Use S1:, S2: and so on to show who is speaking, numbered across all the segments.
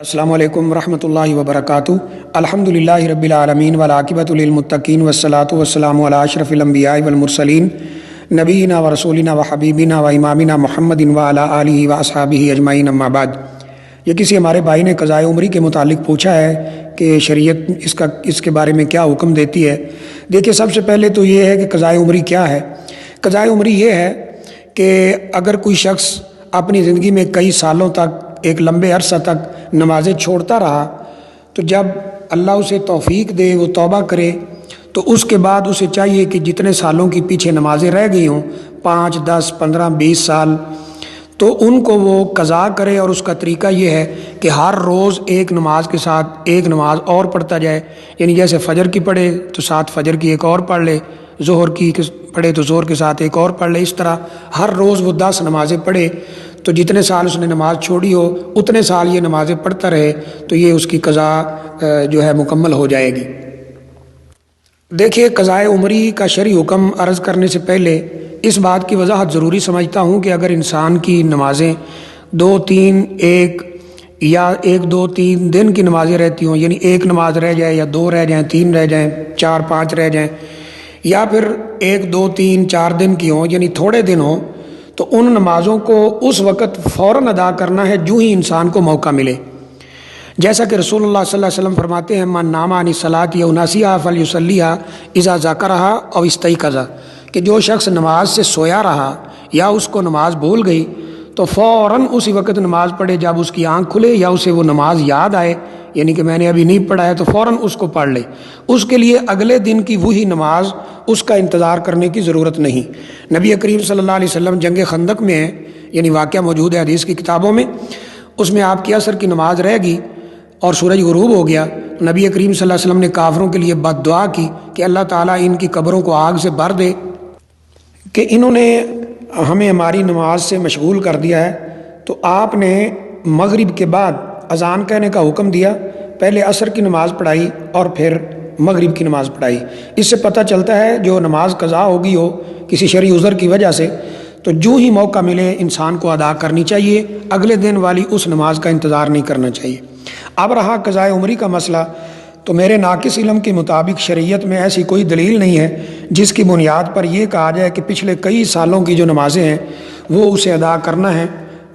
S1: السلام علیکم ورحمۃ اللہ وبرکاتہ۔ الحمدللہ رب العالمین والعاقبۃ للمتقین والصلاۃ والسلام علی اشرف الانبیاء والمرسلین نبینا و رسولنا و حبیبنا و امامنا محمد وعلی آلہ و اصحابہ اجمعین، اما بعد۔ یہ کسی ہمارے بھائی نے قضاء عمری کے متعلق پوچھا ہے کہ شریعت اس کے بارے میں کیا حکم دیتی ہے۔ دیکھیے، سب سے پہلے تو یہ ہے کہ قضاء عمری کیا ہے۔ قضاء عمری یہ ہے کہ اگر کوئی شخص اپنی زندگی میں کئی سالوں تک، ایک لمبے عرصہ تک نمازیں چھوڑتا رہا، تو جب اللہ اسے توفیق دے، وہ توبہ کرے، تو اس کے بعد اسے چاہیے کہ جتنے سالوں کی پیچھے نمازیں رہ گئی ہوں، 5، 10، 15، 20 سال، تو ان کو وہ قضا کرے۔ اور اس کا طریقہ یہ ہے کہ ہر روز ایک نماز کے ساتھ ایک نماز اور پڑھتا جائے، یعنی جیسے فجر کی پڑھے تو ساتھ فجر کی ایک اور پڑھ لے، ظہر کی پڑھے تو ظہر کے ساتھ ایک اور پڑھ لے، اس طرح ہر روز وہ 10 نمازیں پڑھے، تو جتنے سال اس نے نماز چھوڑی ہو اتنے سال یہ نمازیں پڑھتا رہے، تو یہ اس کی قضا جو ہے مکمل ہو جائے گی۔ دیکھیے، قضاء عمری کا شرعی حکم عرض کرنے سے پہلے اس بات کی وضاحت ضروری سمجھتا ہوں کہ اگر انسان کی نمازیں 2، 3، 1 یا 1، 2، 3 دن کی نمازیں رہتی ہوں، یعنی ایک نماز رہ جائے یا 2 رہ جائیں، 3 رہ جائیں، 4، 5 رہ جائیں، یا پھر 1، 2، 3، 4 دن کی ہوں، یعنی تھوڑے دن ہوں، تو ان نمازوں کو اس وقت فوراً ادا کرنا ہے جو ہی انسان کو موقع ملے۔ جیسا کہ رسول اللہ صلی اللہ علیہ وسلم فرماتے ہیں، من نام عن الصلاۃ یا ناسیہا فلیصلیھا اذا ذکرھا او استیقظ، کہ جو شخص نماز سے سویا رہا یا اس کو نماز بھول گئی تو فوراً اسی وقت نماز پڑھے جب اس کی آنکھ کھلے یا اسے وہ نماز یاد آئے، یعنی کہ میں نے ابھی نہیں پڑھا ہے تو فوراً اس کو پڑھ لے۔ اس کے لیے اگلے دن کی وہی نماز، اس کا انتظار کرنے کی ضرورت نہیں۔ نبی کریم صلی اللہ علیہ وسلم جنگ خندق میں ہیں، یعنی واقعہ موجود ہے حدیث کی کتابوں میں، اس میں آپ کی عصر کی نماز رہ گئی اور سورج غروب ہو گیا، نبی کریم صلی اللہ علیہ وسلم نے کافروں کے لیے بد دعا کی کہ اللہ تعالیٰ ان کی قبروں کو آگ سے بھر دے کہ انہوں نے ہمیں ہماری نماز سے مشغول کر دیا ہے۔ تو آپ نے مغرب کے بعد اذان کہنے کا حکم دیا، پہلے عصر کی نماز پڑھائی اور پھر مغرب کی نماز پڑھائی۔ اس سے پتہ چلتا ہے جو نماز قضا ہو گئی ہو کسی شرعی عذر کی وجہ سے، تو جو ہی موقع ملے انسان کو ادا کرنی چاہیے، اگلے دن والی اس نماز کا انتظار نہیں کرنا چاہیے۔ اب رہا قضاء عمری کا مسئلہ، تو میرے ناقص علم کے مطابق شریعت میں ایسی کوئی دلیل نہیں ہے جس کی بنیاد پر یہ کہا جائے کہ پچھلے کئی سالوں کی جو نمازیں ہیں وہ اسے ادا کرنا ہے۔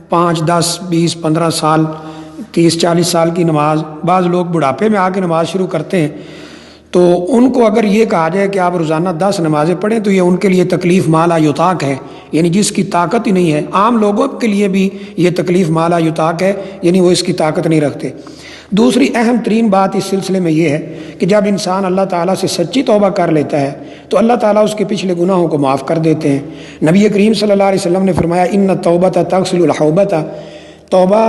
S1: 5، 10، 20، 15 سال، 30، 40 سال کی نماز، بعض لوگ بڑھاپے میں آ کے نماز شروع کرتے ہیں، تو ان کو اگر یہ کہا جائے کہ آپ روزانہ 10 نمازیں پڑھیں تو یہ ان کے لیے تکلیف ما لا یطاق ہے، یعنی جس کی طاقت ہی نہیں ہے۔ عام لوگوں کے لیے بھی یہ تکلیف ما لا یطاق ہے، یعنی وہ اس کی طاقت نہیں رکھتے۔ دوسری اہم ترین بات اس سلسلے میں یہ ہے کہ جب انسان اللہ تعالیٰ سے سچی توبہ کر لیتا ہے تو اللہ تعالیٰ اس کے پچھلے گناہوں کو معاف کر دیتے ہیں۔ نبی کریم صلی اللہ علیہ وسلم نے فرمایا، ان التوبۃ تغسل الحوبۃ، توبہ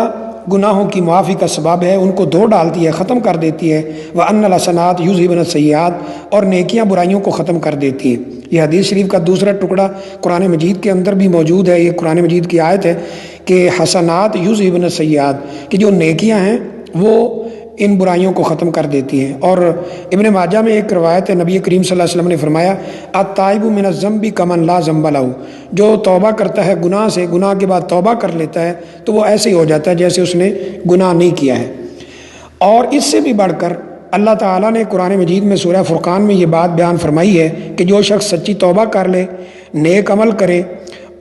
S1: گناہوں کی معافی کا سبب ہے، ان کو دھو ڈالتی ہے، ختم کر دیتی ہے۔ وَأَنَّ الْحَسَنَاتِ يُذْهِبْنَ السَّيِّئَاتِ، اور نیکیاں برائیوں کو ختم کر دیتی ہیں۔ یہ حدیث شریف کا دوسرا ٹکڑا قرآن مجید کے اندر بھی موجود ہے۔ یہ قرآن مجید کی آیت ہے کہ حسنات یذھبن السیئات، کہ جو نیکیاں ہیں وہ ان برائیوں کو ختم کر دیتی ہیں۔ اور ابن ماجہ میں ایک روایت ہے، نبی کریم صلی اللہ علیہ وسلم نے فرمایا، التائب من الذنب کمن لا ذنب لہ، جو توبہ کرتا ہے گناہ سے، گناہ کے بعد توبہ کر لیتا ہے تو وہ ایسے ہی ہو جاتا ہے جیسے اس نے گناہ نہیں کیا ہے۔ اور اس سے بھی بڑھ کر اللہ تعالیٰ نے قرآن مجید میں سورہ فرقان میں یہ بات بیان فرمائی ہے کہ جو شخص سچی توبہ کر لے، نیک عمل کرے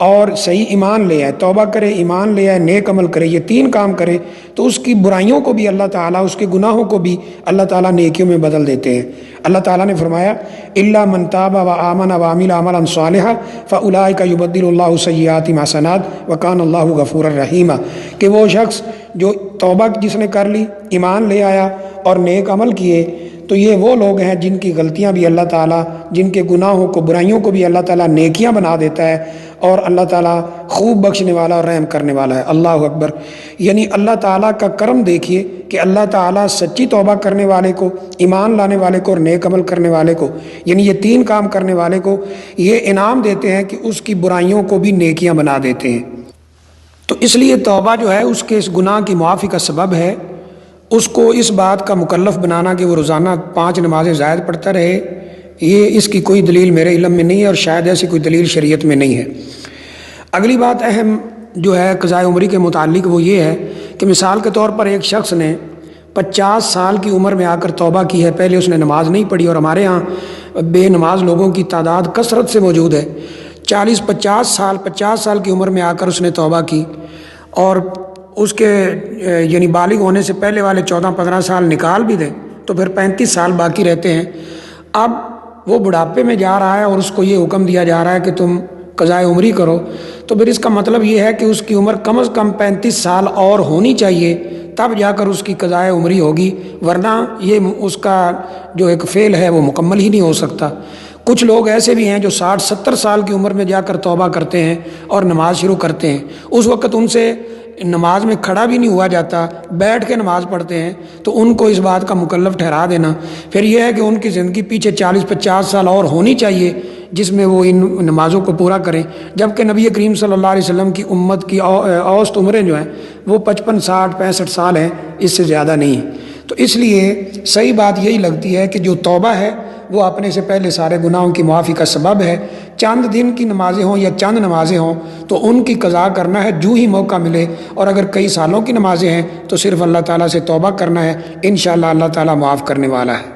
S1: اور صحیح ایمان لے آئے، توبہ کرے، ایمان لے آئے، نیک عمل کرے، یہ 3 کام کرے تو اس کی برائیوں کو بھی اللہ تعالیٰ، اس کے گناہوں کو بھی اللہ تعالیٰ نیکیوں میں بدل دیتے ہیں۔ اللہ تعالیٰ نے فرمایا، الا من تاب وآمن وعمل عملا صالحا فاولئک یبدل اللہ سیئاتہم حسنات وکان اللہ غفورا رحیما، کہ وہ شخص جو توبہ جس نے کر لی، ایمان لے آیا اور نیک عمل کیے، تو یہ وہ لوگ ہیں جن کی غلطیاں بھی اللہ تعالیٰ، جن کے گناہوں کو، برائیوں کو بھی اللہ تعالیٰ نیکیاں بنا دیتا ہے، اور اللہ تعالیٰ خوب بخشنے والا اور رحم کرنے والا ہے۔ اللہ اکبر! یعنی اللہ تعالیٰ کا کرم دیکھیے کہ اللہ تعالیٰ سچی توبہ کرنے والے کو، ایمان لانے والے کو اور نیک عمل کرنے والے کو، یعنی یہ 3 کام کرنے والے کو یہ انعام دیتے ہیں کہ اس کی برائیوں کو بھی نیکیاں بنا دیتے ہیں۔ تو اس لیے توبہ جو ہے اس کے اس گناہ کی معافی کا سبب ہے۔ اس کو اس بات کا مکلف بنانا کہ وہ روزانہ 5 نمازیں زائد پڑھتا رہے، یہ اس کی کوئی دلیل میرے علم میں نہیں ہے، اور شاید ایسی کوئی دلیل شریعت میں نہیں ہے۔ اگلی بات اہم جو ہے قضاء عمری کے متعلق وہ یہ ہے کہ مثال کے طور پر ایک شخص نے 50 سال کی عمر میں آ کر توبہ کی ہے، پہلے اس نے نماز نہیں پڑھی، اور ہمارے ہاں بے نماز لوگوں کی تعداد کثرت سے موجود ہے۔ 50 سال کی عمر میں آ کر اس نے توبہ کی، اور اس کے یعنی بالغ ہونے سے پہلے والے 14-15 سال نکال بھی دیں تو پھر 35 سال باقی رہتے ہیں۔ اب وہ بڑھاپے میں جا رہا ہے اور اس کو یہ حکم دیا جا رہا ہے کہ تم قضائے عمری کرو، تو پھر اس کا مطلب یہ ہے کہ اس کی عمر کم از کم 35 سال اور ہونی چاہیے، تب جا کر اس کی قضائے عمری ہوگی، ورنہ یہ اس کا جو ایک فعل ہے وہ مکمل ہی نہیں ہو سکتا۔ کچھ لوگ ایسے بھی ہیں جو 60-70 سال کی عمر میں جا کر توبہ کرتے ہیں اور نماز شروع کرتے ہیں، اس وقت ان سے نماز میں کھڑا بھی نہیں ہوا جاتا، بیٹھ کے نماز پڑھتے ہیں، تو ان کو اس بات کا مکلف ٹھہرا دینا پھر یہ ہے کہ ان کی زندگی پیچھے 40-50 سال اور ہونی چاہیے جس میں وہ ان نمازوں کو پورا کریں، جبکہ نبی کریم صلی اللہ علیہ وسلم کی امت کی اوسط عمریں جو ہیں وہ 55 60 65 سال ہیں، اس سے زیادہ نہیں ہیں۔ تو اس لیے صحیح بات یہی لگتی ہے کہ جو توبہ ہے وہ اپنے سے پہلے سارے گناہوں کی معافی کا سبب ہے۔ چند دن کی نمازیں ہوں یا چند نمازیں ہوں تو ان کی قضا کرنا ہے جو ہی موقع ملے، اور اگر کئی سالوں کی نمازیں ہیں تو صرف اللہ تعالیٰ سے توبہ کرنا ہے، انشاءاللہ اللہ تعالیٰ معاف کرنے والا ہے۔